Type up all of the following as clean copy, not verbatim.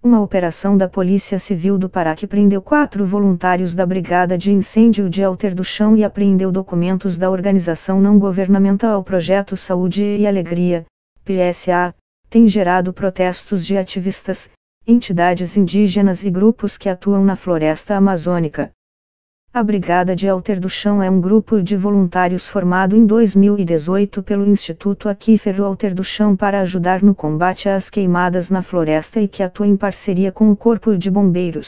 Uma operação da Polícia Civil do Pará que prendeu 4 voluntários da Brigada de Incêndio de Alter do Chão e apreendeu documentos da organização não governamental Projeto Saúde e Alegria, PSA, tem gerado protestos de ativistas, entidades indígenas e grupos que atuam na floresta amazônica. A Brigada de Alter do Chão é um grupo de voluntários formado em 2018 pelo Instituto Aquífero Alter do Chão para ajudar no combate às queimadas na floresta e que atua em parceria com o Corpo de Bombeiros.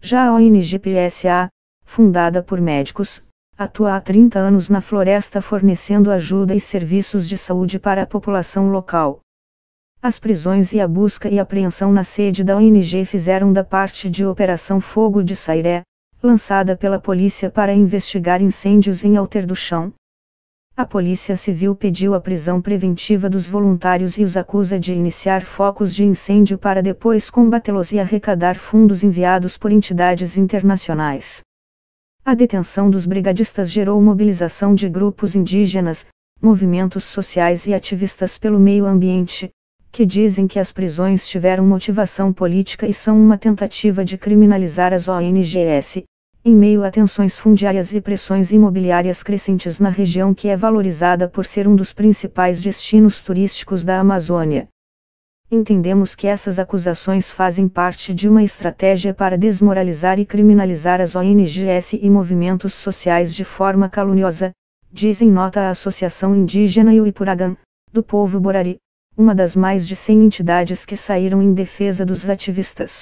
Já a ONG PSA, fundada por médicos, atua há 30 anos na floresta fornecendo ajuda e serviços de saúde para a população local. As prisões e a busca e apreensão na sede da ONG fizeram da parte de Operação Fogo de Sairé, lançada pela polícia para investigar incêndios em Alter do Chão. A Polícia Civil pediu a prisão preventiva dos voluntários e os acusa de iniciar focos de incêndio para depois combatê-los e arrecadar fundos enviados por entidades internacionais. A detenção dos brigadistas gerou mobilização de grupos indígenas, movimentos sociais e ativistas pelo meio ambiente, que dizem que as prisões tiveram motivação política e são uma tentativa de criminalizar as ONGs, em meio a tensões fundiárias e pressões imobiliárias crescentes na região que é valorizada por ser um dos principais destinos turísticos da Amazônia. Entendemos que essas acusações fazem parte de uma estratégia para desmoralizar e criminalizar as ONGs e movimentos sociais de forma caluniosa, diz em nota a Associação Indígena Iuipuragan, do povo Borari, uma das mais de 100 entidades que saíram em defesa dos ativistas.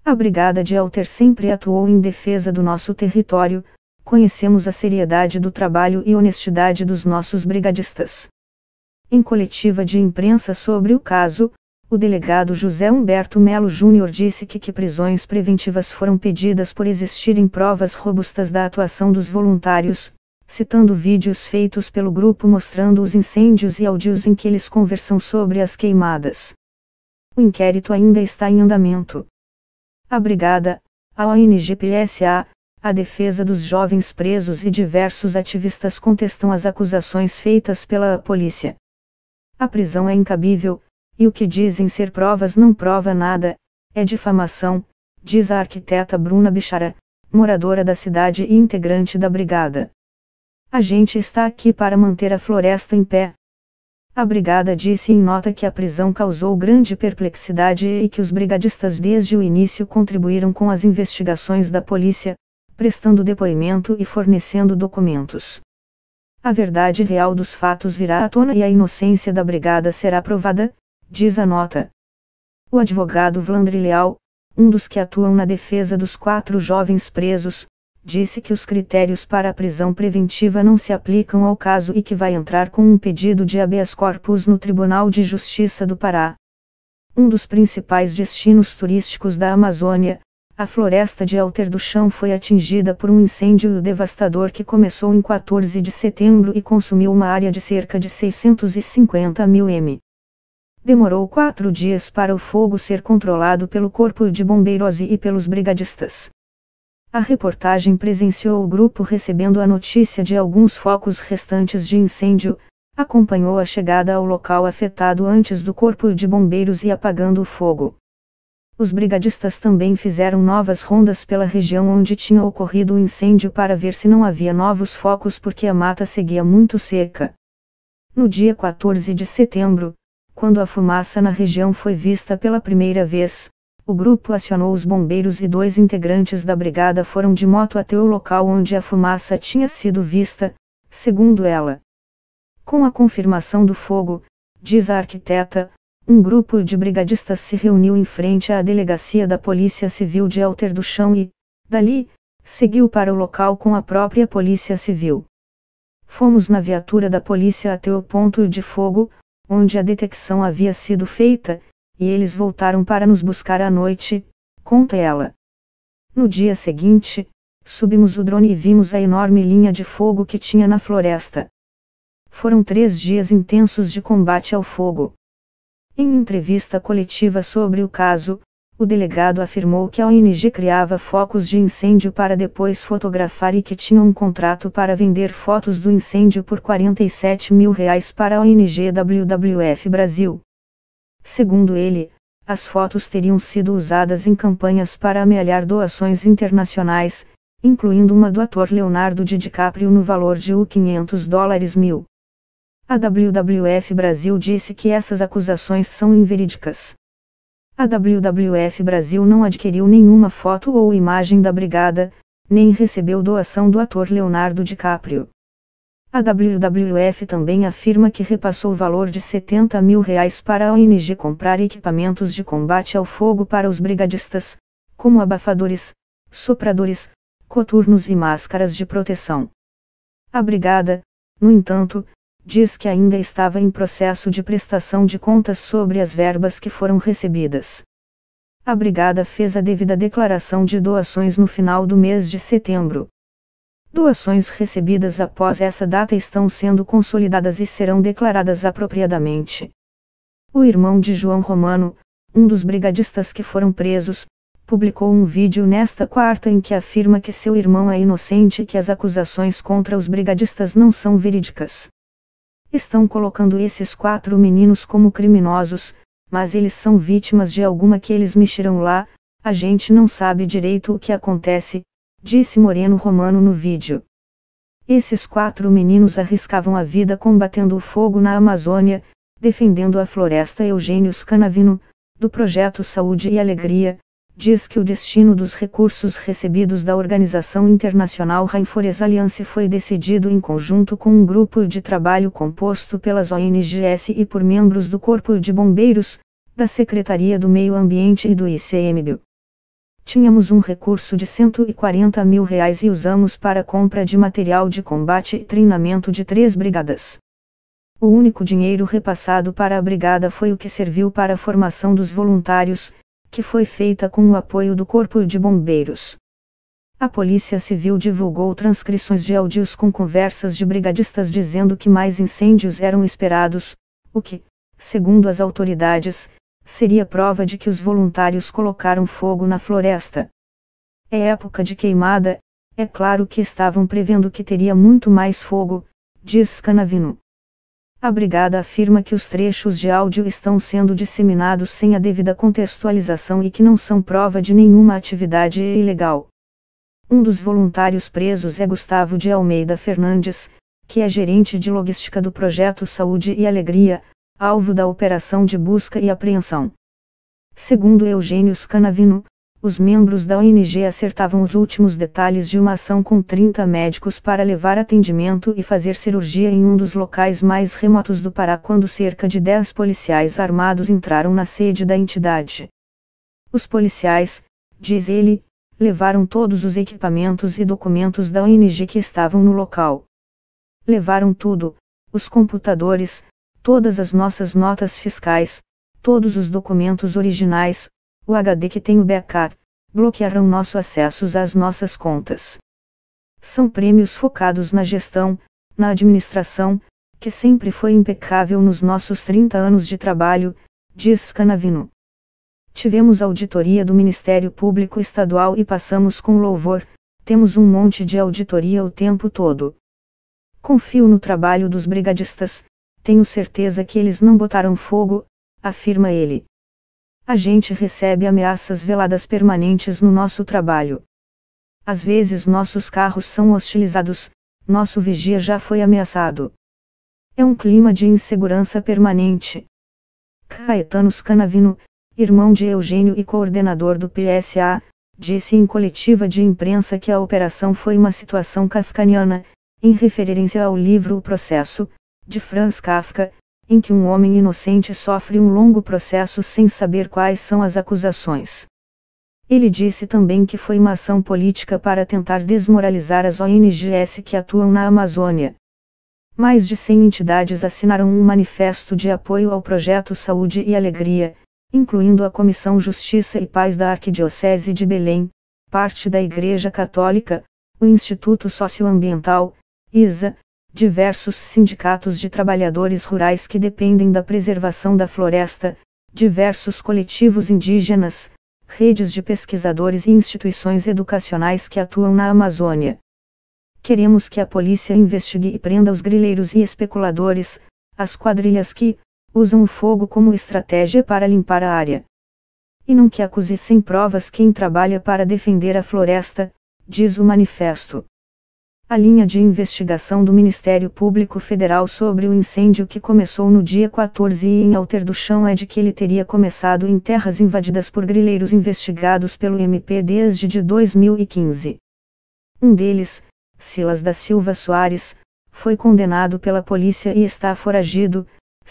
A Brigada de Alter sempre atuou em defesa do nosso território, conhecemos a seriedade do trabalho e honestidade dos nossos brigadistas. Em coletiva de imprensa sobre o caso, o delegado José Humberto Melo Júnior disse que prisões preventivas foram pedidas por existirem provas robustas da atuação dos voluntários, citando vídeos feitos pelo grupo mostrando os incêndios e áudios em que eles conversam sobre as queimadas. O inquérito ainda está em andamento. A Brigada, a ONG PSA, a defesa dos jovens presos e diversos ativistas contestam as acusações feitas pela polícia. A prisão é incabível, e o que dizem ser provas não prova nada, é difamação, diz a arquiteta Bruna Bichara, moradora da cidade e integrante da Brigada. A gente está aqui para manter a floresta em pé. A Brigada disse em nota que a prisão causou grande perplexidade e que os brigadistas desde o início contribuíram com as investigações da polícia, prestando depoimento e fornecendo documentos. A verdade real dos fatos virá à tona e a inocência da Brigada será provada, diz a nota. O advogado Vlandri Leal, um dos que atuam na defesa dos 4 jovens presos, disse que os critérios para a prisão preventiva não se aplicam ao caso e que vai entrar com um pedido de habeas corpus no Tribunal de Justiça do Pará. Um dos principais destinos turísticos da Amazônia, a floresta de Alter do Chão foi atingida por um incêndio devastador que começou em 14 de setembro e consumiu uma área de cerca de 650 mil m. Demorou 4 dias para o fogo ser controlado pelo Corpo de Bombeiros e pelos brigadistas. A reportagem presenciou o grupo recebendo a notícia de alguns focos restantes de incêndio, acompanhou a chegada ao local afetado antes do Corpo de Bombeiros e apagando o fogo. Os brigadistas também fizeram novas rondas pela região onde tinha ocorrido o incêndio para ver se não havia novos focos porque a mata seguia muito seca. No dia 14 de setembro, quando a fumaça na região foi vista pela primeira vez, o grupo acionou os bombeiros e 2 integrantes da brigada foram de moto até o local onde a fumaça tinha sido vista, segundo ela. Com a confirmação do fogo, diz a arquiteta, um grupo de brigadistas se reuniu em frente à delegacia da Polícia Civil de Alter do Chão e, dali, seguiu para o local com a própria Polícia Civil. Fomos na viatura da polícia até o ponto de fogo, onde a detecção havia sido feita, e eles voltaram para nos buscar à noite, conta ela. No dia seguinte, subimos o drone e vimos a enorme linha de fogo que tinha na floresta. Foram 3 dias intensos de combate ao fogo. Em entrevista coletiva sobre o caso, o delegado afirmou que a ONG criava focos de incêndio para depois fotografar e que tinha um contrato para vender fotos do incêndio por R$ 47 mil para a ONG WWF Brasil. Segundo ele, as fotos teriam sido usadas em campanhas para amealhar doações internacionais, incluindo uma do ator Leonardo DiCaprio no valor de $500 mil. A WWF Brasil disse que essas acusações são inverídicas. A WWF Brasil não adquiriu nenhuma foto ou imagem da brigada, nem recebeu doação do ator Leonardo DiCaprio. A WWF também afirma que repassou o valor de R$70 mil para a ONG comprar equipamentos de combate ao fogo para os brigadistas, como abafadores, sopradores, coturnos e máscaras de proteção. A brigada, no entanto, diz que ainda estava em processo de prestação de contas sobre as verbas que foram recebidas. A brigada fez a devida declaração de doações no final do mês de setembro. Doações recebidas após essa data estão sendo consolidadas e serão declaradas apropriadamente. O irmão de João Romano, um dos brigadistas que foram presos, publicou um vídeo nesta quarta em que afirma que seu irmão é inocente e que as acusações contra os brigadistas não são verídicas. Estão colocando esses 4 meninos como criminosos, mas eles são vítimas de alguma que eles mexeram lá, a gente não sabe direito o que acontece, disse Moreno Romano no vídeo. Esses 4 meninos arriscavam a vida combatendo o fogo na Amazônia, defendendo a floresta. Eugênio Scanavino, do projeto Saúde e Alegria, diz que o destino dos recursos recebidos da organização internacional Rainforest Alliance foi decidido em conjunto com um grupo de trabalho composto pelas ONGs e por membros do Corpo de Bombeiros, da Secretaria do Meio Ambiente e do ICMBio. Tínhamos um recurso de R$140 mil e usamos para compra de material de combate e treinamento de 3 brigadas. O único dinheiro repassado para a brigada foi o que serviu para a formação dos voluntários, que foi feita com o apoio do Corpo de Bombeiros. A Polícia Civil divulgou transcrições de áudios com conversas de brigadistas dizendo que mais incêndios eram esperados, o que, segundo as autoridades, seria prova de que os voluntários colocaram fogo na floresta. É época de queimada, é claro que estavam prevendo que teria muito mais fogo, diz Scanavino. A brigada afirma que os trechos de áudio estão sendo disseminados sem a devida contextualização e que não são prova de nenhuma atividade ilegal. Um dos voluntários presos é Gustavo de Almeida Fernandes, que é gerente de logística do projeto Saúde e Alegria, alvo da operação de busca e apreensão. Segundo Eugênio Scanavino, os membros da ONG acertavam os últimos detalhes de uma ação com 30 médicos para levar atendimento e fazer cirurgia em um dos locais mais remotos do Pará quando cerca de 10 policiais armados entraram na sede da entidade. Os policiais, diz ele, levaram todos os equipamentos e documentos da ONG que estavam no local. Levaram tudo, os computadores, todas as nossas notas fiscais, todos os documentos originais, o HD que tem o backup, bloquearam nossos acessos às nossas contas. São prêmios focados na gestão, na administração, que sempre foi impecável nos nossos 30 anos de trabalho, diz Scanavino. Tivemos auditoria do Ministério Público Estadual e passamos com louvor, temos um monte de auditoria o tempo todo. Confio no trabalho dos brigadistas, tenho certeza que eles não botaram fogo, afirma ele. A gente recebe ameaças veladas permanentes no nosso trabalho. Às vezes nossos carros são hostilizados, nosso vigia já foi ameaçado. É um clima de insegurança permanente. Caetano Scanavino, irmão de Eugênio e coordenador do PSA, disse em coletiva de imprensa que a operação foi uma situação kafkaniana, em referência ao livro O Processo, de Franz Kafka, em que um homem inocente sofre um longo processo sem saber quais são as acusações. Ele disse também que foi uma ação política para tentar desmoralizar as ONGs que atuam na Amazônia. Mais de 100 entidades assinaram um manifesto de apoio ao projeto Saúde e Alegria, incluindo a Comissão Justiça e Paz da Arquidiocese de Belém, parte da Igreja Católica, o Instituto Socioambiental, ISA, diversos sindicatos de trabalhadores rurais que dependem da preservação da floresta, diversos coletivos indígenas, redes de pesquisadores e instituições educacionais que atuam na Amazônia. Queremos que a polícia investigue e prenda os grileiros e especuladores, as quadrilhas que usam o fogo como estratégia para limpar a área. e não que acuse sem provas quem trabalha para defender a floresta, diz o manifesto. A linha de investigação do Ministério Público Federal sobre o incêndio que começou no dia 14 em Alter do Chão é de que ele teria começado em terras invadidas por grileiros investigados pelo MP desde 2015. Um deles, Silas da Silva Soares, foi condenado pela polícia e está foragido,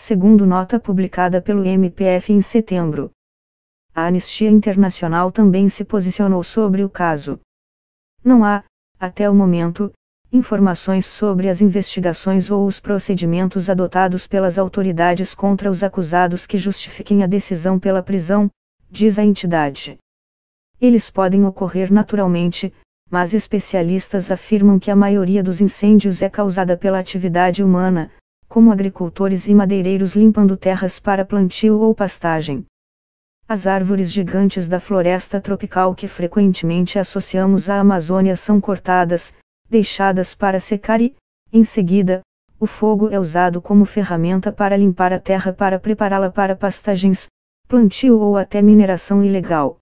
segundo nota publicada pelo MPF em setembro. A Anistia Internacional também se posicionou sobre o caso. Não há, até o momento, informações sobre as investigações ou os procedimentos adotados pelas autoridades contra os acusados que justifiquem a decisão pela prisão, diz a entidade. Eles podem ocorrer naturalmente, mas especialistas afirmam que a maioria dos incêndios é causada pela atividade humana, como agricultores e madeireiros limpando terras para plantio ou pastagem. As árvores gigantes da floresta tropical que frequentemente associamos à Amazônia são cortadas, deixadas para secar e, em seguida, o fogo é usado como ferramenta para limpar a terra para prepará-la para pastagens, plantio ou até mineração ilegal.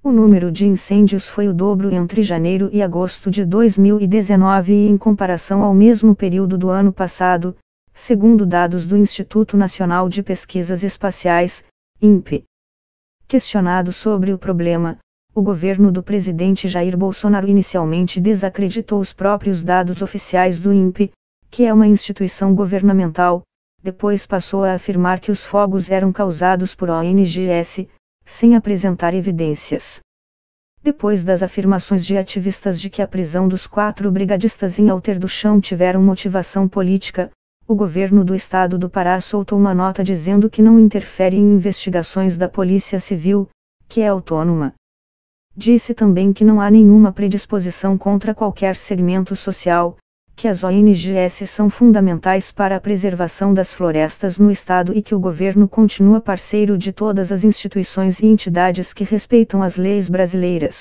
O número de incêndios foi o dobro entre janeiro e agosto de 2019 em comparação ao mesmo período do ano passado, segundo dados do Instituto Nacional de Pesquisas Espaciais, INPE. Questionado sobre o problema, o governo do presidente Jair Bolsonaro inicialmente desacreditou os próprios dados oficiais do INPE, que é uma instituição governamental, depois passou a afirmar que os fogos eram causados por ONGs, sem apresentar evidências. Depois das afirmações de ativistas de que a prisão dos 4 brigadistas em Alter do Chão tiveram motivação política, o governo do estado do Pará soltou uma nota dizendo que não interfere em investigações da Polícia Civil, que é autônoma. Disse também que não há nenhuma predisposição contra qualquer segmento social, que as ONGs são fundamentais para a preservação das florestas no estado e que o governo continua parceiro de todas as instituições e entidades que respeitam as leis brasileiras.